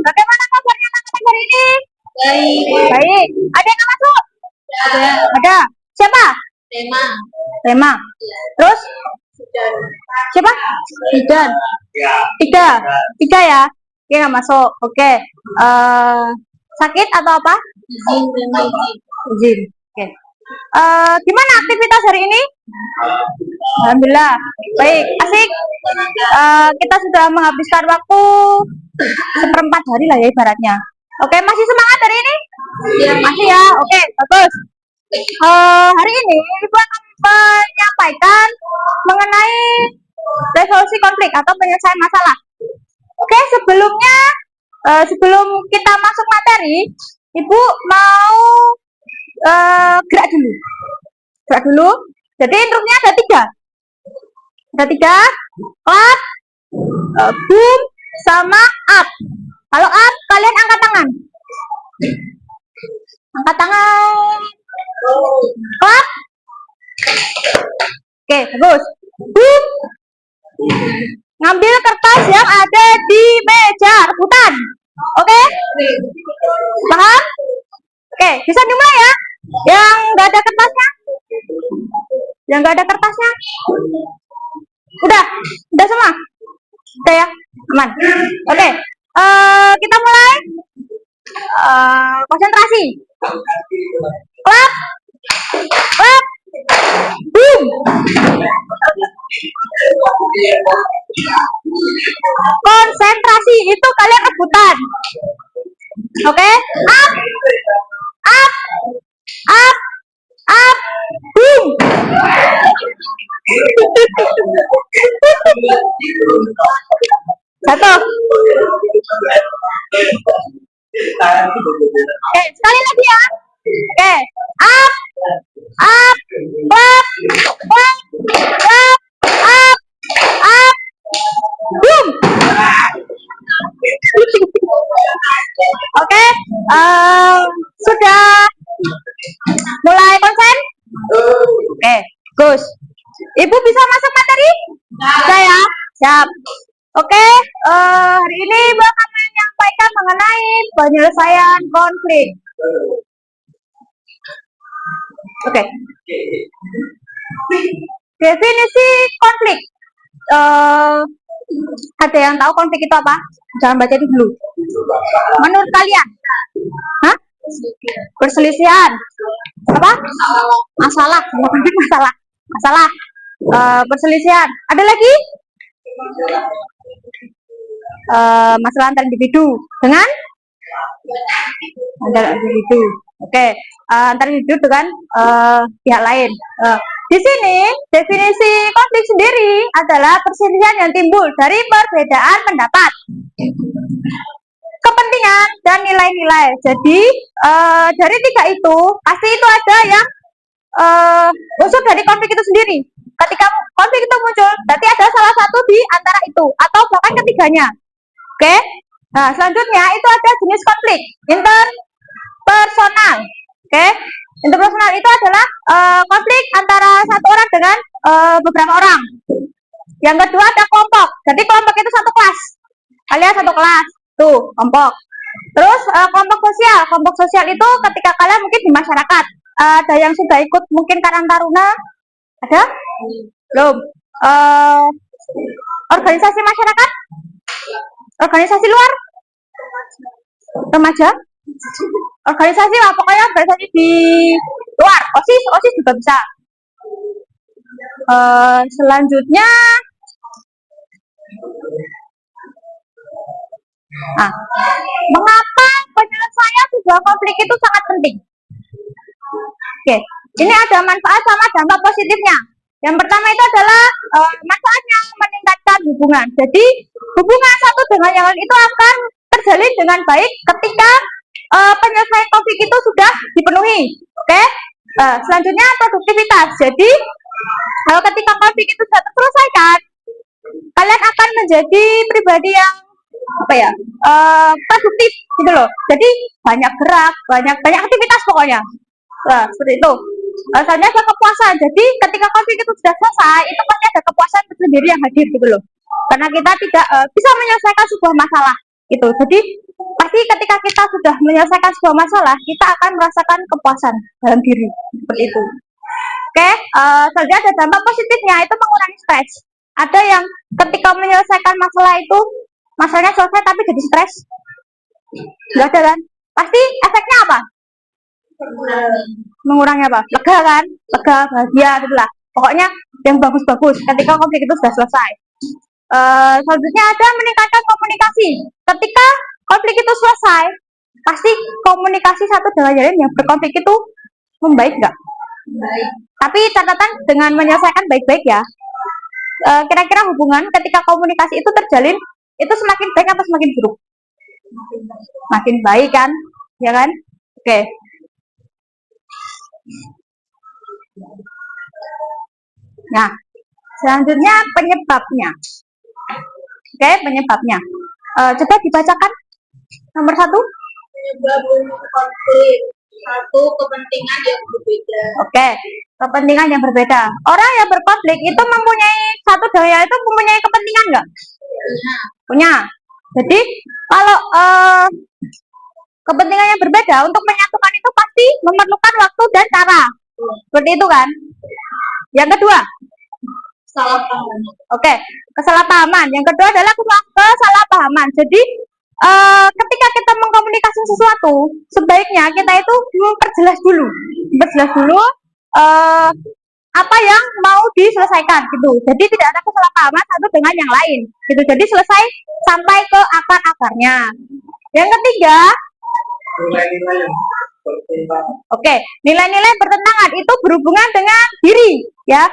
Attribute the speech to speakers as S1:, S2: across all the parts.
S1: Bagaimana kabarnya anak-anak hari ini?
S2: Baik.
S1: Baik. Ada yang masuk? Ada. Siapa?
S2: Tema.
S1: Tema. Terus? Siapa? Bidan. Tiga ya? Dia nggak masuk. Oke. Sakit atau apa? Izin. Oke. Gimana aktivitas hari ini? Alhamdulillah. Baik. Asik. Kita sudah menghabiskan waktu seperempat hari lah ya ibaratnya. Oke, masih semangat hari ini?
S2: Iya.
S1: Masih ya. Oke, bagus. Hari ini Ibu akan menyampaikan mengenai resolusi konflik atau penyelesaian masalah. Oke, sebelumnya sebelum kita masuk materi, Ibu mau gerak dulu. Gerak dulu. Jadi instruknya ada tiga. Ada tiga. Clap, boom, sama up. Kalau up, kalian angkat tangan. Angkat tangan. Clap. Oke, bagus. Boom. Ngambil kertas yang ada di meja rebutan. Oke? Paham? Oke, bisa dimulai ya. Yang nggak ada kertasnya? Yang nggak ada kertasnya? Udah semua. Oke ya, aman. Oke, kita mulai. Konsentrasi. Clap, clap, boom. Konsentrasi itu kalian rebutan. Oke, up, up, up, up, boom. Satu. Oke, sekali lagi ya. Oke, up, up, clap, clap, clap, up, boom. Oke, sudah mulai konsen? Oke, Gus. Ibu bisa masuk materi? Saya siap. Oke, hari ini Ibu akan menyampaikan mengenai penyelesaian konflik. Oke. Definisi konflik. Ada yang tahu konflik itu apa? Jangan baca dulu. Menurut kalian? Hah? Perselisihan. Apa? Masalah. Masalah. Perselisihan. Ada lagi? Masalah antar individu dengan antar individu. Oke, antar individu dengan pihak lain. Di sini definisi konflik sendiri adalah perselisihan yang timbul dari perbedaan pendapat, kepentingan, dan nilai-nilai. Jadi dari tiga itu pasti itu ada yang unsur dari konflik itu sendiri. Ketika konflik itu muncul, berarti ada salah satu di antara itu atau bahkan ketiganya. Oke. Nah, selanjutnya itu ada jenis konflik interpersonal. Oke. Interpersonal itu adalah konflik antara satu orang dengan beberapa orang. Yang kedua ada kelompok. Jadi kelompok itu satu kelas. Kalian satu kelas. Tuh, kelompok. Terus kelompok sosial. Kelompok sosial itu ketika kalian mungkin di masyarakat. Ada yang sudah ikut mungkin Karang Taruna? Ada? Belum. Organisasi masyarakat? Organisasi luar? Remaja? Organisasi lah, pokoknya organisasi di luar. OSIS juga bisa. Selanjutnya, mengapa penyelesaian sebuah konflik itu sangat penting? Oke, ini ada manfaat sama dampak positifnya. Yang pertama itu adalah manfaatnya meningkatkan hubungan. Jadi hubungan satu dengan yang lain itu akan terjalin dengan baik ketika penyelesaian konflik itu sudah dipenuhi. Oke, selanjutnya produktivitas. Jadi ketika konflik itu sudah terselesaikan, kalian akan menjadi pribadi yang produktif gitu loh. Jadi banyak gerak, banyak aktivitas pokoknya. Seperti itu. Selanjutnya ada kepuasan. Jadi ketika konflik itu sudah selesai, itu pasti ada kepuasan tersendiri yang hadir gitu loh. Karena kita tidak bisa menyelesaikan sebuah masalah gitu. Jadi Pasti ketika kita sudah menyelesaikan sebuah masalah, kita akan merasakan kepuasan dalam diri. Seperti itu. Oke, selanjutnya ada dampak positifnya, itu mengurangi stres. Ada yang ketika menyelesaikan masalah itu, masalahnya selesai tapi jadi stres. Enggak ada kan? Pasti efeknya apa? Mengurangi apa? Lega kan? Lega, bahagia, gitu lah. Pokoknya yang bagus-bagus ketika konflik itu sudah selesai. Selanjutnya ada meningkatkan komunikasi. Ketika konflik itu selesai, pasti komunikasi satu dengan yang lain yang berkonflik itu membaik nggak?
S2: Baik.
S1: Tapi catatan dengan menyelesaikan baik-baik ya. Kira-kira hubungan ketika komunikasi itu terjalin itu semakin baik atau semakin buruk? Makin baik kan? Ya kan? Oke. Nah, selanjutnya penyebabnya. Oke, penyebabnya. Coba dibacakan. Nomor 1.
S2: Penyebab konflik. 1. Kepentingan yang berbeda.
S1: Oke, kepentingan yang berbeda. Orang yang berkonflik itu mempunyai satu daya itu mempunyai kepentingan nggak? Punya. Jadi kalau kepentingan yang berbeda untuk menyatukan itu pasti memerlukan waktu dan cara. Seperti itu kan? Yang kedua,
S2: Kesalahpahaman.
S1: Oke, kesalahpahaman. Yang kedua adalah kesalahpahaman. Jadi ketika kita mengkomunikasikan sesuatu, sebaiknya kita itu memperjelas dulu apa yang mau diselesaikan gitu. Jadi tidak ada kesalahpahaman satu dengan yang lain gitu. Jadi selesai sampai ke akar-akarnya. Yang ketiga,
S3: nilai-nilai yang bertentangan.
S1: Oke, nilai-nilai bertentangan itu berhubungan dengan diri, ya.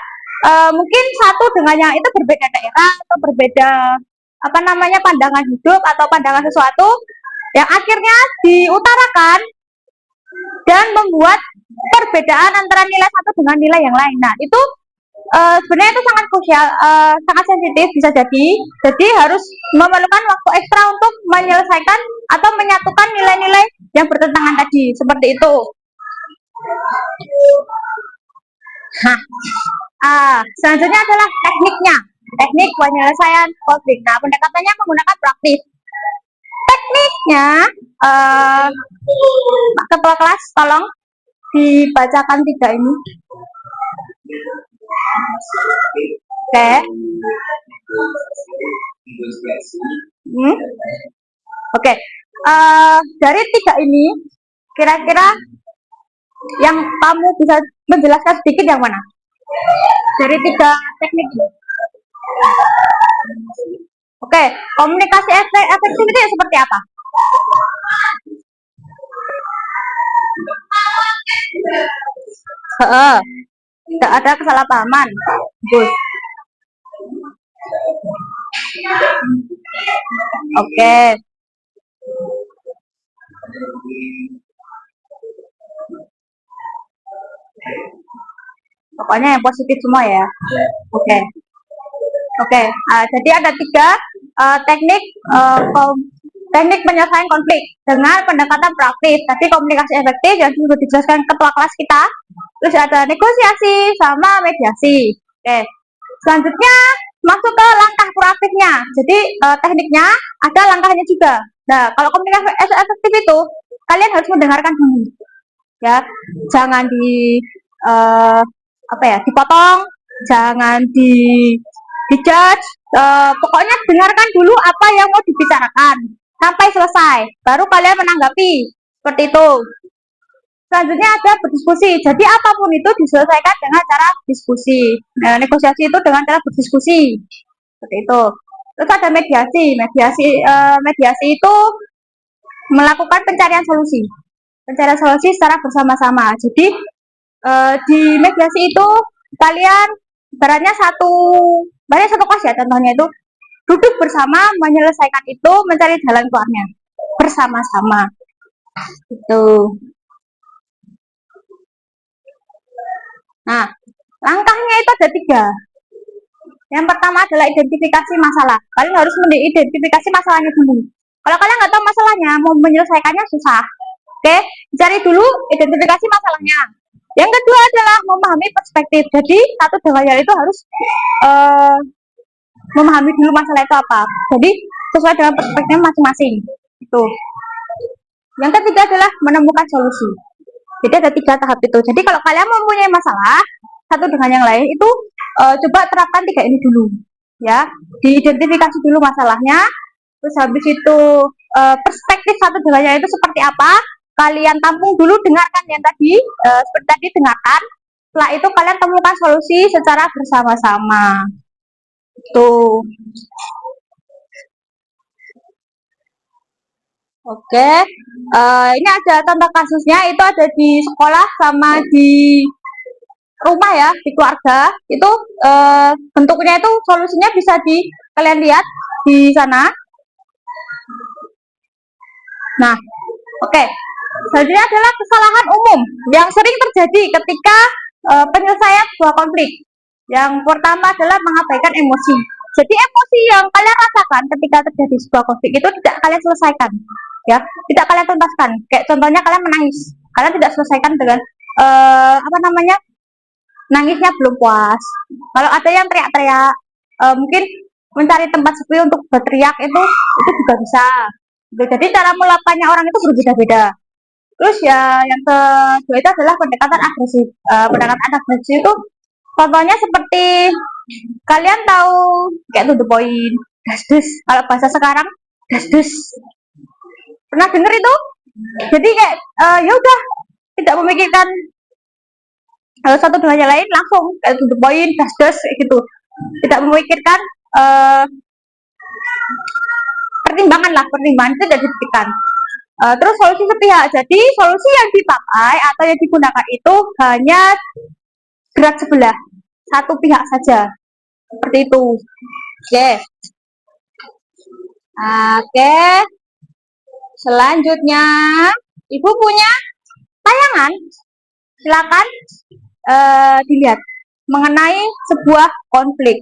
S1: Mungkin satu dengan yang itu berbeda daerah atau berbeda pandangan hidup atau pandangan sesuatu yang akhirnya diutarakan dan membuat perbedaan antara nilai satu dengan nilai yang lain. Nah, itu sebenarnya itu sangat krusial, sangat sensitif bisa jadi. Jadi harus memerlukan waktu ekstra untuk menyelesaikan atau menyatukan nilai-nilai yang bertentangan tadi, seperti itu. Selanjutnya adalah tekniknya, teknik penyelesaian konflik. Nah, pendekatannya menggunakan praktis. Tekniknya, Pak Ketua kelas, tolong dibacakan 3 ini. Oke. Oke. Dari 3 ini, kira-kira yang kamu bisa menjelaskan sedikit yang mana? Dari 3 teknik ini. Oke, komunikasi efektif itu seperti apa? Tidak ada kesalahpahaman. Good. Oke. Pokoknya yang positif semua ya. Oke. Jadi ada 3 teknik teknik penyelesaian konflik dengan pendekatan praktis. Tadi komunikasi efektif yang sudah dijelaskan ketua kelas kita. Terus ada negosiasi sama mediasi. Oke. Selanjutnya masuk ke langkah proaktifnya. Jadi tekniknya ada langkahnya juga. Nah, kalau komunikasi efektif itu kalian harus mendengarkan dulu. Ya, jangan dipotong, jangan dijudge. Pokoknya dengarkan dulu apa yang mau dibicarakan sampai selesai, baru kalian menanggapi. Seperti itu. Selanjutnya ada berdiskusi. Jadi apapun itu diselesaikan dengan cara diskusi. Nah, negosiasi itu dengan cara berdiskusi. Seperti itu. Terus ada mediasi. Mediasi itu melakukan pencarian solusi. Pencarian solusi secara bersama-sama. Jadi di mediasi itu kalian ibaratnya satu kelas ya, contohnya itu duduk bersama menyelesaikan itu, mencari jalan keluarnya bersama-sama. Itu. Nah, langkahnya itu ada 3. Yang pertama adalah identifikasi masalah. Kalian harus mengidentifikasi masalahnya dulu. Kalau kalian nggak tahu masalahnya, mau menyelesaikannya susah. Oke, cari dulu identifikasi masalahnya. Yang kedua adalah memahami perspektif. Jadi satu dengan itu harus memahami dulu masalah itu apa. Jadi sesuai dengan perspektif masing-masing. Itu. Yang ketiga adalah menemukan solusi. Jadi ada 3 tahap itu. Jadi kalau kalian mempunyai masalah satu dengan yang lain itu coba terapkan 3 ini dulu, ya. Diidentifikasi dulu masalahnya, terus habis itu perspektif satu dengan yang itu seperti apa. Kalian tampung dulu, dengarkan yang tadi, seperti tadi dengarkan. Setelah itu kalian temukan solusi secara bersama-sama. Tuh. Oke, ini ada contoh kasusnya, itu ada di sekolah sama di rumah ya, di keluarga. Itu bentuknya itu solusinya bisa kalian lihat di sana. Nah, oke. Selanjutnya adalah kesalahan umum yang sering terjadi ketika penyelesaian sebuah konflik. Yang pertama adalah mengabaikan emosi. Jadi emosi yang kalian rasakan ketika terjadi sebuah konflik itu tidak kalian selesaikan, ya, tidak kalian tuntaskan. Kayak contohnya kalian menangis, kalian tidak selesaikan dengan apa namanya, nangisnya belum puas. Kalau ada yang teriak-teriak, mungkin mencari tempat sepi untuk berteriak itu juga bisa. Jadi cara meluapkannya orang itu berbeda-beda. Terus ya yang kedua itu adalah pendekatan agresif. Pendekatan agresif itu contohnya seperti kalian tahu kayak to the point, das. Kalau bahasa sekarang, das. Pernah denger itu? Jadi kayak ya udah, tidak memikirkan satu dengan yang lain, langsung kayak to the point, das gitu. Tidak memikirkan pertimbangan itu tidak dipikirkan. Terus solusi sepihak. Jadi solusi yang dipakai atau yang digunakan itu hanya gerak sebelah, satu pihak saja. Seperti itu. Oke. Oke. Selanjutnya, Ibu punya tayangan. Silakan dilihat mengenai sebuah konflik.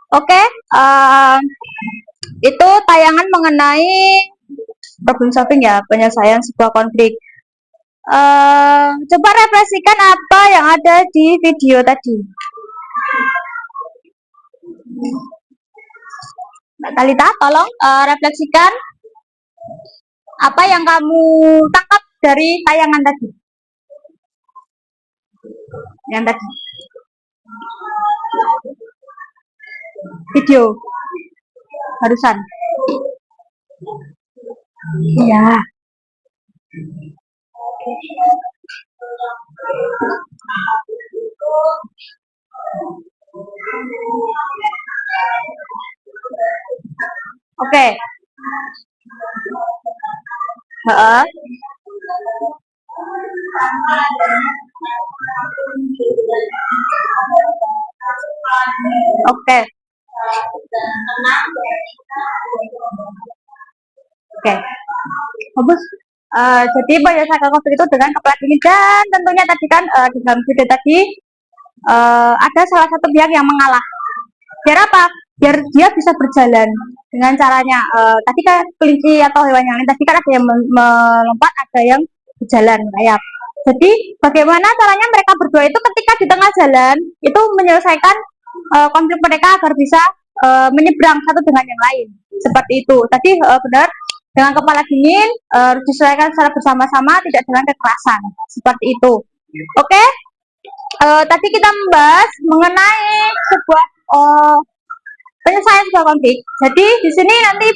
S1: Oke, itu tayangan mengenai problem solving ya, penyelesaian sebuah konflik. Coba refleksikan apa yang ada di video tadi. Talita, tolong refleksikan apa yang kamu tangkap dari tayangan tadi. Yang tadi. Video. Barusan. Iya. Oke. Heeh. Oke. Oke. Bagus. Jadi penyelesaian konflik itu dengan kepala dingin dan tentunya tadi kan di dalam video tadi ada salah satu pihak yang mengalah. Biar apa? Biar dia bisa berjalan dengan caranya. Tadi kan kelinci atau hewan yang lain tadi kan ada yang melompat, ada yang berjalan kayak. Jadi bagaimana caranya mereka berdua itu ketika di tengah jalan itu menyelesaikan konflik mereka agar bisa menyeberang satu dengan yang lain. Seperti itu. Tadi benar dengan kepala dingin diselesaikan secara bersama-sama, tidak dengan kekerasan. Seperti itu. Oke? Tadi kita membahas mengenai sebuah penyelesaian sebuah konflik. Jadi di sini nanti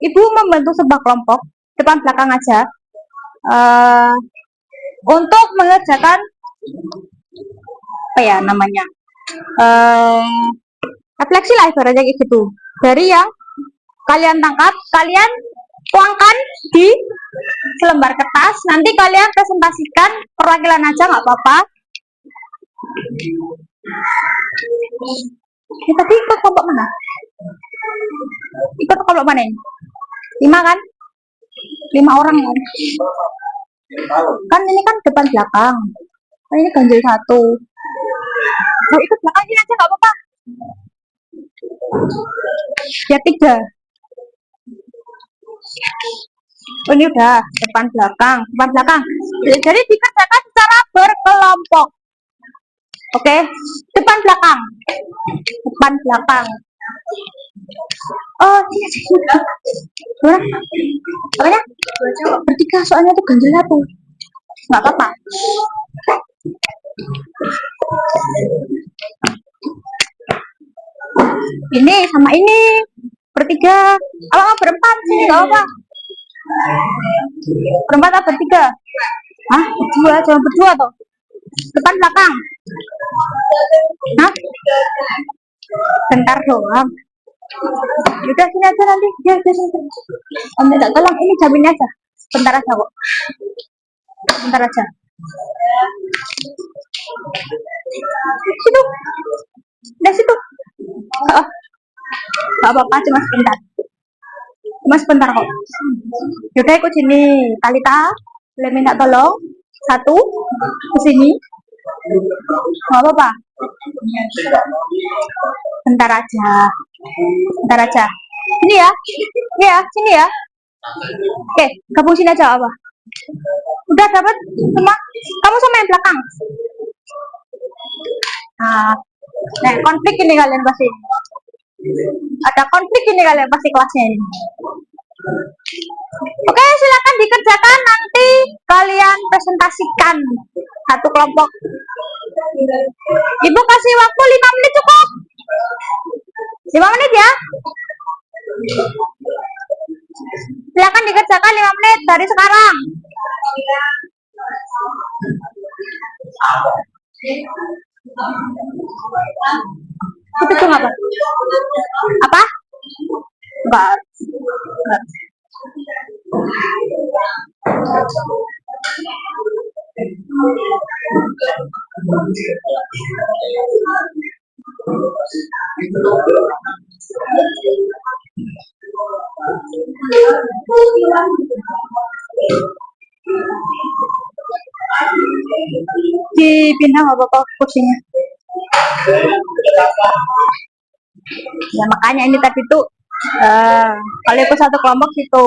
S1: ibu membentuk sebuah kelompok depan belakang aja untuk mengerjakan apa ya namanya refleksi lah ibaratnya kayak gitu. Dari yang kalian tangkap, kalian tuangkan di selembar kertas. Nanti kalian presentasikan perwakilan aja nggak apa-apa. Tadi ikut kelompok mana? Ikut kelompok mana ini? 5 kan? 5 orang kan? Kan ini kan depan belakang. Kan ini ganjil 1. Nah, ikut belakang ini aja nggak apa-apa. Ya 3. Oh, ini udah depan belakang. Jadi dikerjakan secara berkelompok. Oke, depan belakang. Oh, iya sih. Apanya? Bertiga soalnya tuh ganjil 1. Nggak apa-apa. Ini sama ini bertiga. Apa berempat sih? Nggak apa. Berempat atau bertiga? Hah? Berdua toh? Depan belakang. Hah? Bentar doang. Udah sini aja nanti. Ya, sini. Om minta tolong ini jaminnya aja. Bentar aja kok. Bentar aja. Situ. Udah situ. Gak apa-apa, cuma sebentar kok. Yaudah ikut sini. Talita, boleh minta tolong. 1 ke sini. Gak apa-apa. Bentar aja. Sini ya. Iya, sini ya. Oke, gabung sini aja apa? Udah dapat semua? Kamu sama yang belakang. Nah, konflik ini kalian pasti. Ada konflik ini kalian pasti kelasnya ini. Oke, silakan dikerjakan, nanti kalian presentasikan satu kelompok. Ibu kasih waktu 5 menit cukup. 5 menit ya. Silakan dikerjakan 5 menit dari sekarang. Itu tuh apa? Apa? Enggak. Dipindah nggak apa-apa kursinya. Ya makanya ini tadi tuh kalau ikut satu kelompok itu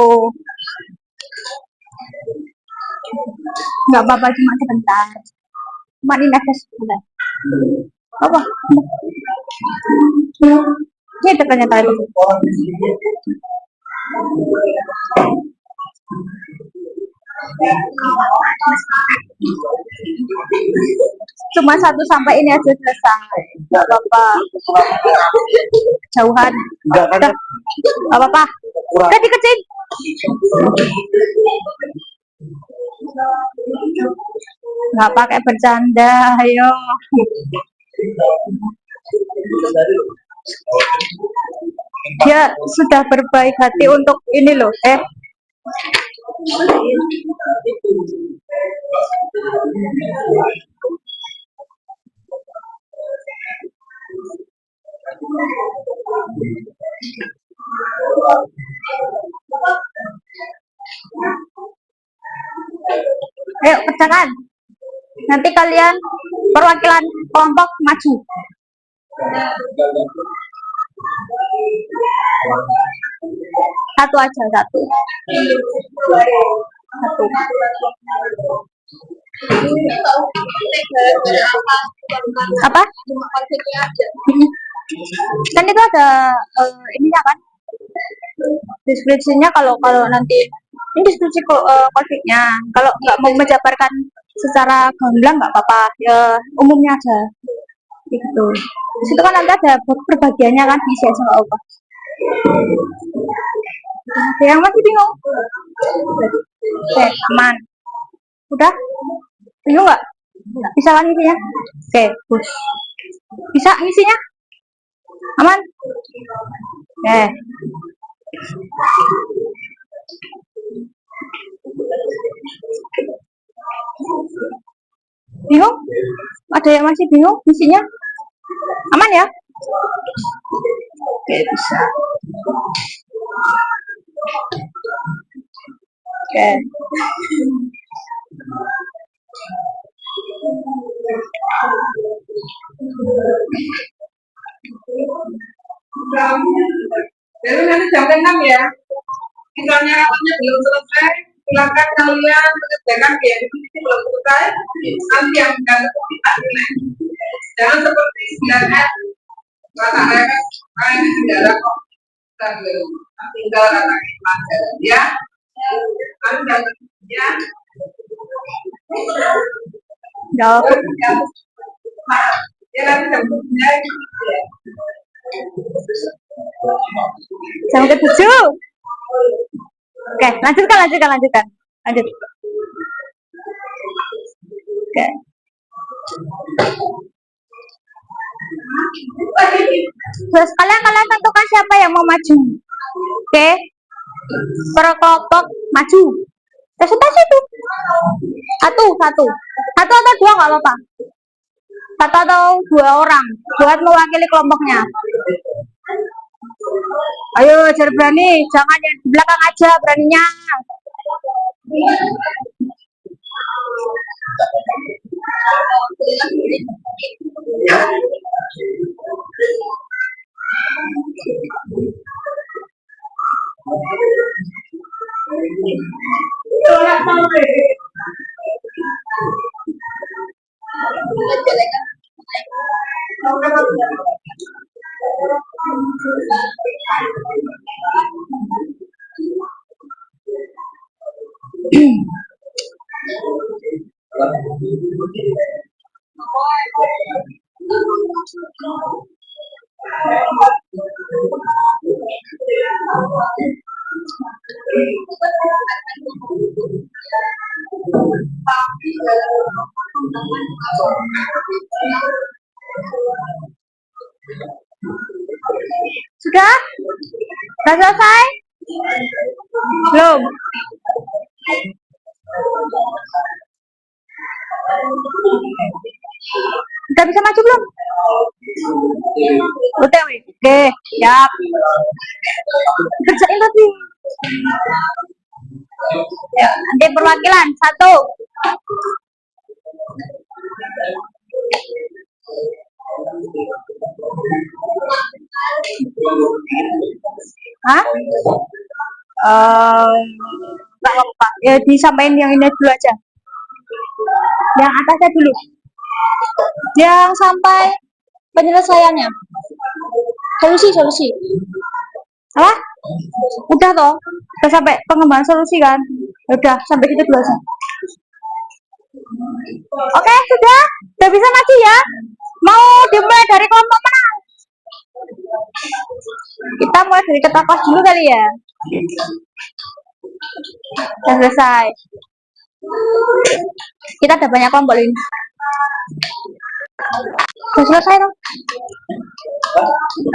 S1: nggak apa-apa, cuma sebentar. Cuma ini aja sebentar. Apa? Ini ternyata itu. Cuma 1 sampai ini aja selesai. Gak apa-apa. Jauhan.
S3: Enggak kan?
S1: Udah. Gak apa-apa. Udah dikecil. Nggak pakai bercanda, ayo. Dia sudah berbaik hati untuk ini loh. Ayo kerjakan. Nanti kalian perwakilan kelompok maju. Satu aja, satu. Apa? Kan itu ada ininya kan? Deskripsinya kalau nanti ini deskripsi konfliknya. Kalau nggak mau menjabarkan secara gamblang nggak apa-apa, ya umumnya aja. Gitu. Di situ kan nanti ada perbagiannya kan, bisa aja nggak apa. Yang masih bingung? Oke, aman. Udah? Bingung nggak? Bisa kan ngisinya? Oke, push. Bisa ngisinya? Aman? Oke. Bingung? Ada yang masih bingung ngisinya? Aman ya? Oke, bisa. Oke.
S2: Baru nanti jam 6 ya. Misalnya raportnya belum selesai, silakan kalian mengerjakan biaya itu belum selesai. Nanti yang tidak kita nilai. Jangan seperti 9S. Kata mereka, ini tidak ada kok. Tinggal kata pelajaran ya. Kalian jangan ya.
S1: Jawab.
S2: Ya nanti jam 9 ya.
S1: Jam ke-7. Oke, lanjutkan. Lanjut. Oke. Terus kalian tentukan siapa yang mau maju. Oke. Per kelompok maju. Presentasi itu. Satu atau 2 nggak apa-apa. 1 atau 2 orang buat mewakili kelompoknya. Ayo, jangan berani, jangan yang di belakang aja beraninya. Sudah? Sudah selesai? Belum? Udah bisa maju belum? Udah, oke, siap. Kerjain tadi. Ya, nanti perwakilan 1. Hah? Nggak apa-apa. Ya disampaikan yang ini dulu aja. Yang atasnya dulu. Yang sampai penyelesaiannya. Solusi. Apa? Udah toh. Udah sampai pengembangan solusi kan? Ya udah sampai situ dulu aja. Oke, sudah. Udah bisa maju ya. Mau dimulai dari kelompok mana? Kita mulai dari ketua kelas dulu kali ya. Sudah selesai. Kita ada banyak kelompok ini. Sudah selesai dong.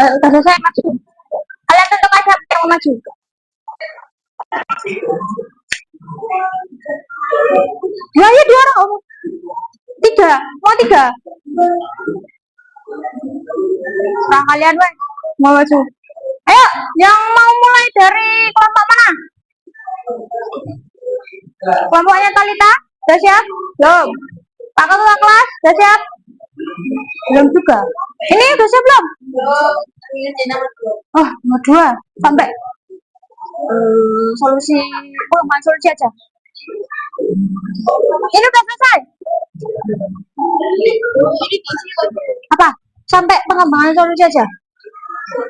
S1: Sudah selesai maju. Kalian tentu aja yang mau maju. Ya, ya dua orang. Tiga. Mau tiga. Nah, kalian mau maju. Ayo, yang mau mulai dari kelompok mana? Kelompoknya Talita, sudah siap? Belum. Pak Ketua kelas, sudah siap? Belum juga. Ini udah siap belum? Oh, nomor 2 sampai solusi aja. Ini udah selesai. Apa? Sampai pengembangan solusi aja.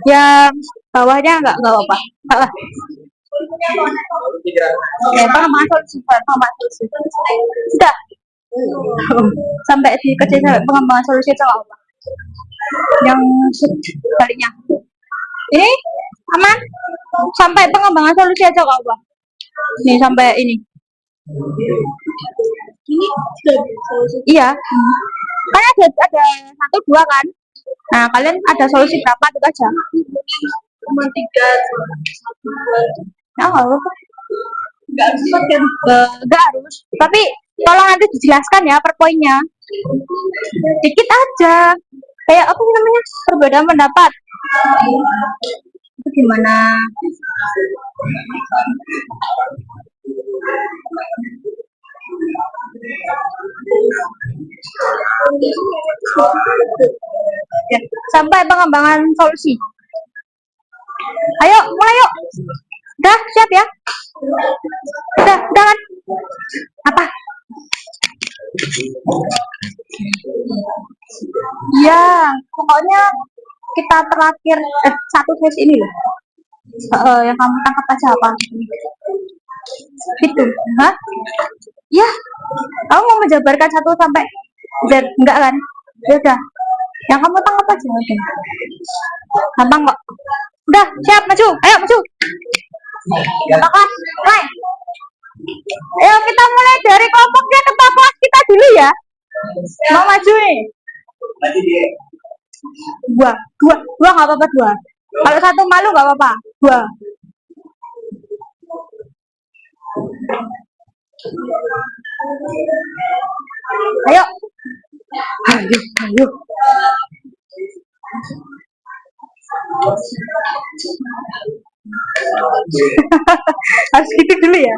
S1: Yang bawahnya enggak apa-apa. Pengembangan solusi. Sudah. Sampai di kecil sampai pengembangan solusi aja enggak apa-apa. Yang sebaliknya. Ini aman? Sampai pengembangan solusi aja enggak apa-apa. Nih sampai ini. Ini iya. Kan ada 1, 2 kan? Nah, kalian ada solusi berapa itu aja? Cuma 3. Nah, enggak harus. Tapi tolong nanti dijelaskan ya per poinnya. Dikit aja. Kayak apa namanya? Perbedaan pendapat. Itu gimana? Ya, sampai pengembangan solusi. Ayo, mulai yuk. Udah, siap ya? Udah kan? Apa? Ya, pokoknya kita terakhir satu tes ini loh. Yang kamu tangkap aja apa? Gitu. Hah? Ya, kamu mau menjabarkan 1 sampai Z? Enggak kan? Ya udah. Yang kamu tangkap aja. Oke. Gampang kok. Udah, siap, maju. Ayo, maju. Kelas, mulai. Ayo kita mulai dari kelompoknya ketua kelas kita dulu ya. Mau maju nih? Dua nggak apa-apa 2. Kalau 1 malu nggak apa-apa 2. Ayo. Harus gitu dulu ya.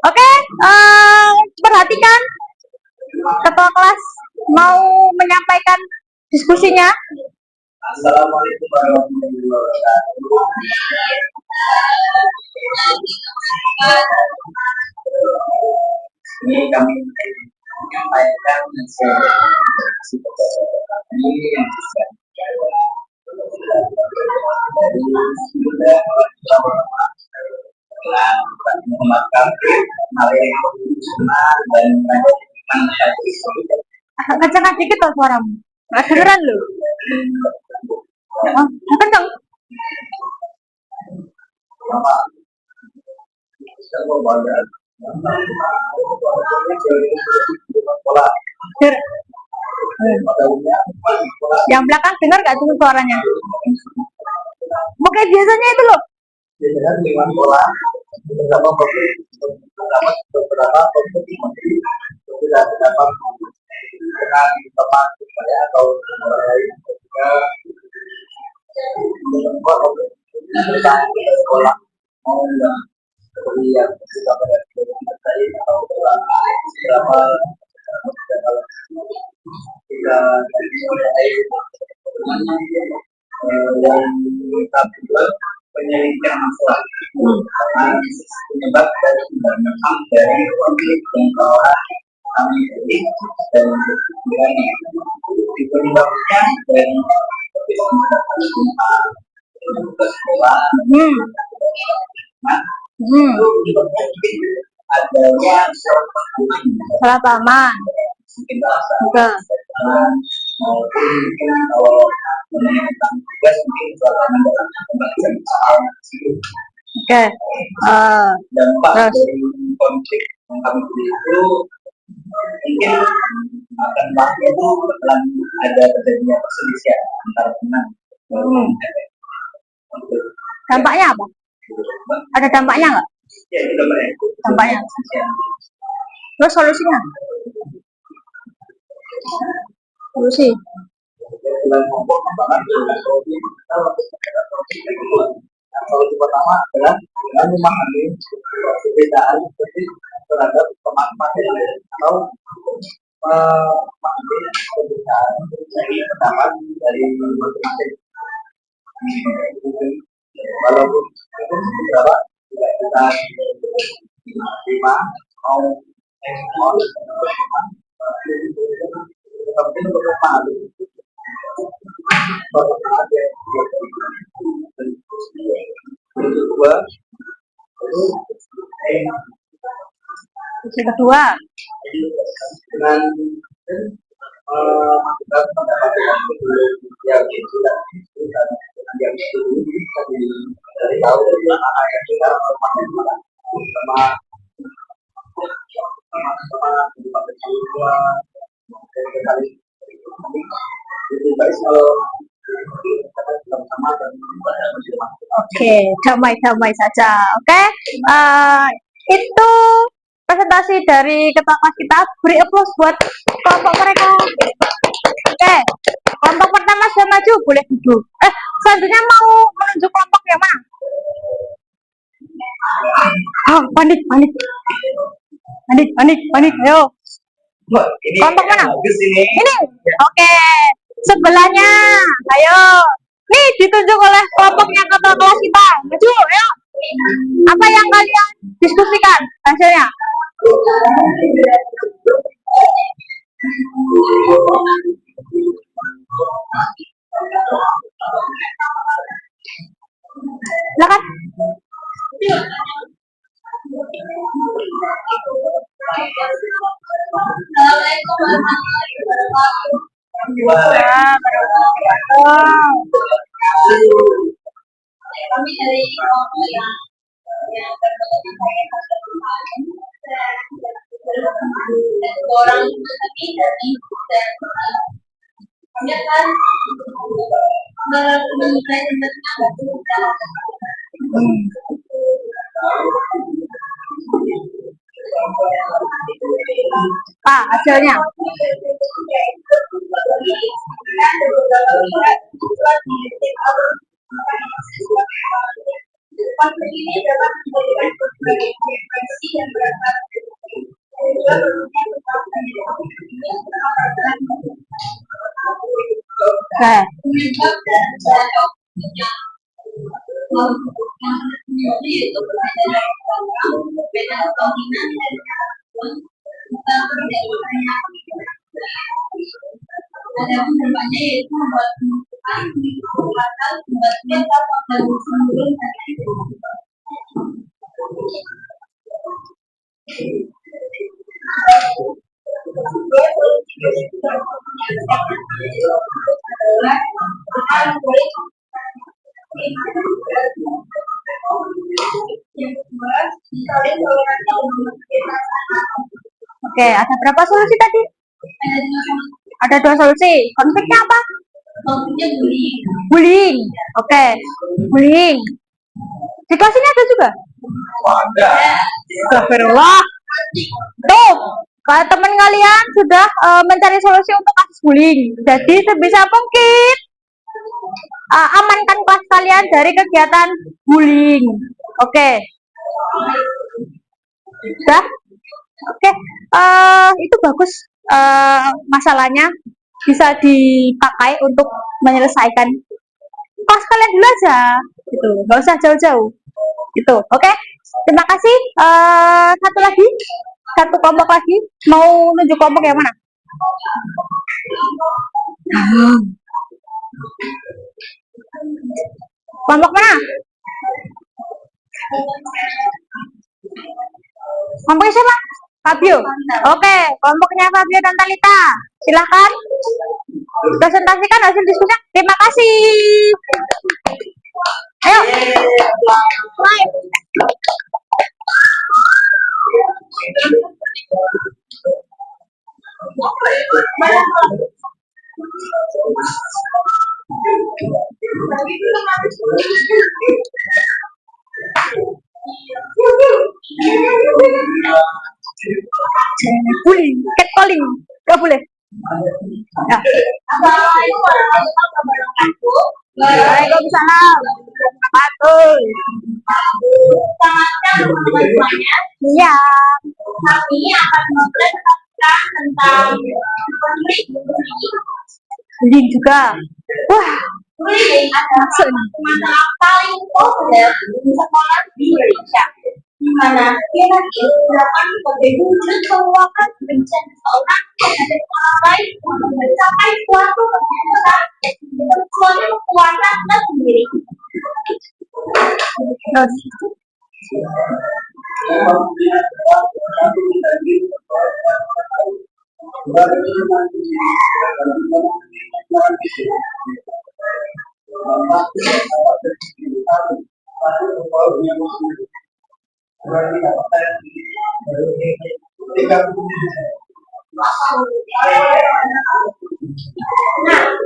S1: Oke, perhatikan ketua kelas mau menyampaikan diskusinya.
S3: Assalamualaikum warahmatullahi wabarakatuh. Ini kami menyampaikan ini yang bisa
S1: Kencang dikit tuh suaramu. Nggak kedengeran loh. Kencang. Yang belakang dengar nggak tuh suaranya? Kayak biasanya itu loh.
S3: Biasanya lingkungan bola beberapa kompetisi tidak dapat dengan teman saya atau orang lain juga sekolah mau seperti yang sudah pada saya atau beberapa kita mulai yang kami buat penyelidikan masalah karena penyebab dari memang dari konflik yang telah kami lidik dan penyebabnya dari ke sekolah, ada yang
S1: salah pahaman.
S3: mungkin bahasa
S1: Oke.
S3: mungkin kalau tentang tugas mungkin dalam pembahasan soal
S1: Oke.
S3: dampak
S1: Terus.
S3: dari konflik yang kami pilih itu mungkin akan bahasnya itu bakalan ada terjadinya perselisihan antar teman.
S1: Dampaknya apa? Ada dampaknya nggak?
S3: Ya itu dampaknya.
S1: Dampaknya. Terus solusinya? Solusi.
S3: Dalam kelompok kembangan solusi pertama adalah dengan memahami perbedaan terhadap teman-teman atau memahami perbedaan dari pendapat dari masing-masing. Walaupun itu beberapa tidak kita terima mau tapi untuk memahami
S1: Kedua.
S3: Dengan yang yang dari tahu anak yang kita
S1: Oke, damai-damai saja. Oke, itu presentasi dari ketua kelas kita. Beri applause buat kelompok mereka. Oke, kelompok pertama sudah maju, boleh duduk. Selanjutnya mau menunjuk kelompok yang mana? Panik. Ayo. Kelompok mana? Ini. Oke. Sebelahnya. Ayo. Nih ditunjuk oleh kelompoknya ketua kelas kita. Maju, ayo. Apa yang kalian diskusikan hasilnya? Silakan. Assalamualaikum warahmatullahi wabarakatuh. Kami dari kelompok yang orang tapi dari kami akan menilai tentang hasilnya. Konflik ini dapat dijadikan sebagai referensi yang berasal ada berbeda yaitu membuat pembukaan menggunakan pembagian dan menurun Oke, ada berapa solusi tadi? Ada dua solusi. Konfliknya apa? Konfliknya bullying. Oke, bullying. Di kelas ini ada juga?
S3: Ada.
S1: Astagfirullah. Tuh, kalau teman kalian sudah mencari solusi untuk kasus bullying. Jadi sebisa mungkin amankan kelas kalian dari kegiatan bullying. Oke. Sudah? Oke. Itu bagus. Masalahnya bisa dipakai untuk menyelesaikan kelas kalian dulu aja. Gitu. Nggak usah jauh-jauh. Gitu. Oke. Terima kasih. Satu kelompok lagi. Mau nunjuk kelompok yang mana? Kelompok mana? Kelompoknya siapa? Fabio. Oke, kelompoknya Fabio dan Talita. Silahkan presentasikan hasil diskusinya. Terima kasih. Ayo. Bullying, catcalling, gak boleh. Ya. Waalaikumsalam. Betul. Iya. Kami akan mempresentasikan tentang bullying juga. Wah, bullying adalah masalah paling populer di sekolah di Indonesia. Di mana hierarki digunakan sebagai wujud penguatan kebencian seseorang terhadap orang lain untuk mencapai suatu keputusan dengan suatu kekuatan tersendiri. Nah,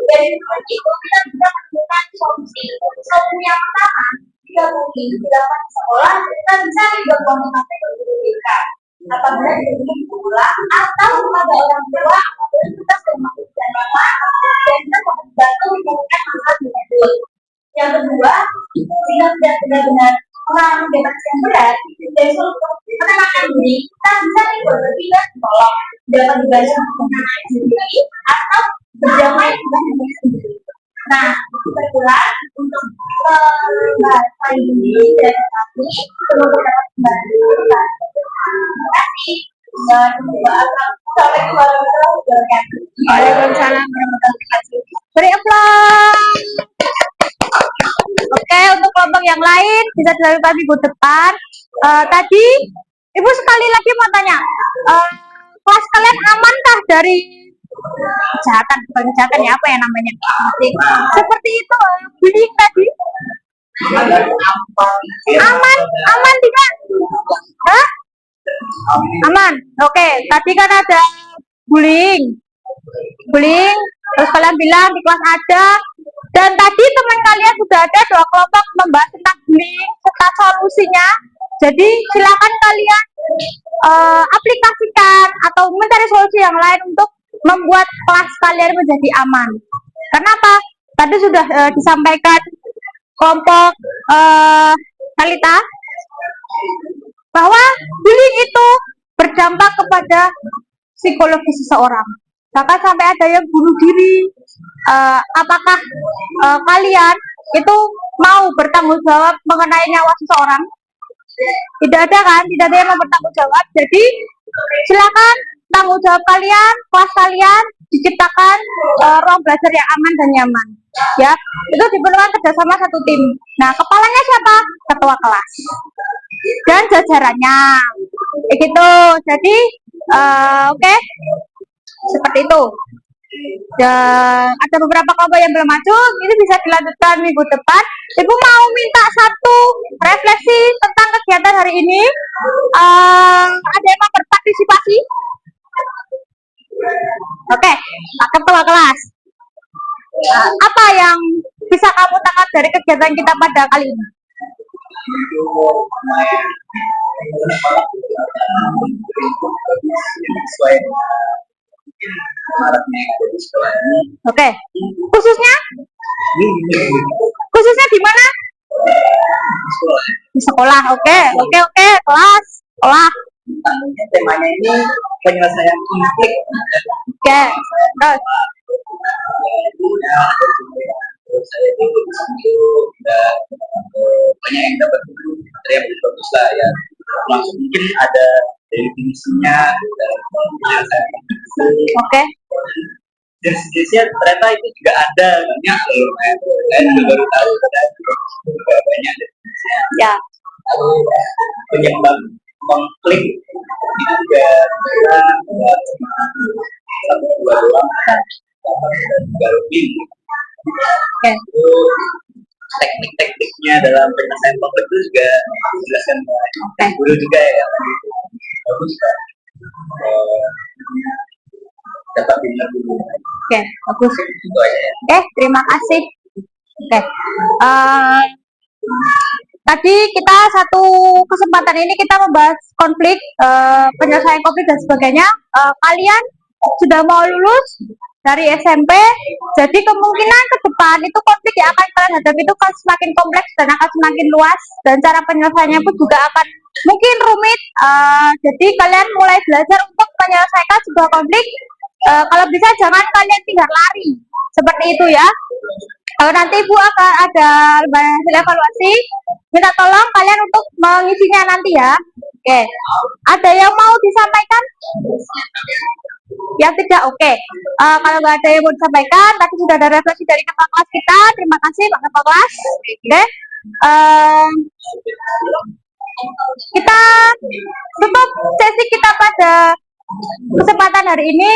S1: dari itu kita bisa menemukan solusi. Solusi yang pertama, jika mungkin dilakukan di sekolah, kita bisa membuat komunikasi pendidikan. Apabila diberi sekolah atau kepada orang tua, kita semua dan kita membantu menemukan masalah tersebut. Yang kedua, jika tidak benar-benar mengalami depresi yang berat, dari untuk menenangkan diri, kita bisa berpikir tolong dapat dibaca mengenai sendiri atau berdamai dengan diri sendiri. Nah, kebetulan untuk bahasa ini dan kami semoga dapat membantu. Terima kasih. Dan sampai jumpa lagi. Waalaikumsalam warahmatullahi wabarakatuh. Beri aplaus. Oke, untuk kelompok yang lain bisa dilakukan minggu depan. Tadi Ibu sekali lagi mau tanya, kelas kalian amankah dari kejahatan, bukan kejahatan ya, apa ya namanya? Seperti itu, bullying tadi. Aman tidak? Hah? Aman. Oke, tadi kan ada bullying, terus kalian bilang di kelas ada. Dan tadi teman kalian sudah ada 2 kelompok membahas tentang bullying serta solusinya. Jadi silakan kalian aplikasikan atau mencari solusi yang lain untuk membuat kelas kalian menjadi aman. Kenapa? Tadi sudah disampaikan kelompok Talita bahwa bullying itu berdampak kepada psikologi seseorang. Bahkan sampai ada yang bunuh diri. Apakah kalian itu mau bertanggung jawab mengenai nyawa seseorang? Tidak ada kan? Tidak ada yang mau bertanggung jawab. Jadi silakan tanggung jawab kalian, kelas kalian diciptakan ruang belajar yang aman dan nyaman. Ya, itu diperlukan kerjasama satu tim. Nah, kepalanya siapa? Ketua kelas dan jajarannya. Begitu. Jadi oke. Seperti itu. Dan ada beberapa kelompok yang belum maju, ini bisa dilanjutkan minggu depan. Ibu mau minta satu refleksi tentang kegiatan hari ini. Ada yang mau berpartisipasi? Oke, ketua kelas. Apa yang bisa kamu tangkap dari kegiatan kita pada kali ini? Oke, khususnya di mana? Di sekolah. Oke, kelas sekolah.
S3: Temanya ini penyelesaian konflik.
S1: Oke, terus
S3: saya itu banyak yang dapat materi yang bagus lah ya, langsung mungkin ada definisinya.
S1: Oke.
S3: jenis-jenisnya ternyata itu juga ada banyak loh. Saya juga baru tahu ada juga banyak jenisnya.
S1: Ya.
S3: Lalu penyebab konflik itu juga satu dua doang, juga lebih.
S1: Oke.
S3: Itu teknik-tekniknya dalam penyelesaian konflik itu juga dijelaskan oleh guru juga ya, bagus kan. Dapat bina dulu.
S1: Oke, bagus.
S3: Itu aja ya.
S1: Oke, terima kasih. Oke. Tadi kita satu kesempatan ini kita membahas konflik, penyelesaian konflik dan sebagainya. Kalian sudah mau lulus dari SMP, jadi kemungkinan ke depan itu konflik yang akan kalian hadapi itu akan semakin kompleks dan akan semakin luas, dan cara penyelesaiannya pun juga akan mungkin rumit. Jadi kalian mulai belajar untuk menyelesaikan sebuah konflik. Kalau bisa jangan kalian tinggal lari seperti itu ya. Nanti Ibu akan ada hasil evaluasi. Minta tolong kalian untuk mengisinya nanti ya. Oke. Ada yang mau disampaikan? Yang tidak, oke. Kalau nggak ada yang mau disampaikan, tadi sudah ada refleksi dari kakak kelas kita. Terima kasih Pak Kakak kelas. Oke. Kita tutup sesi kita pada kesempatan hari ini.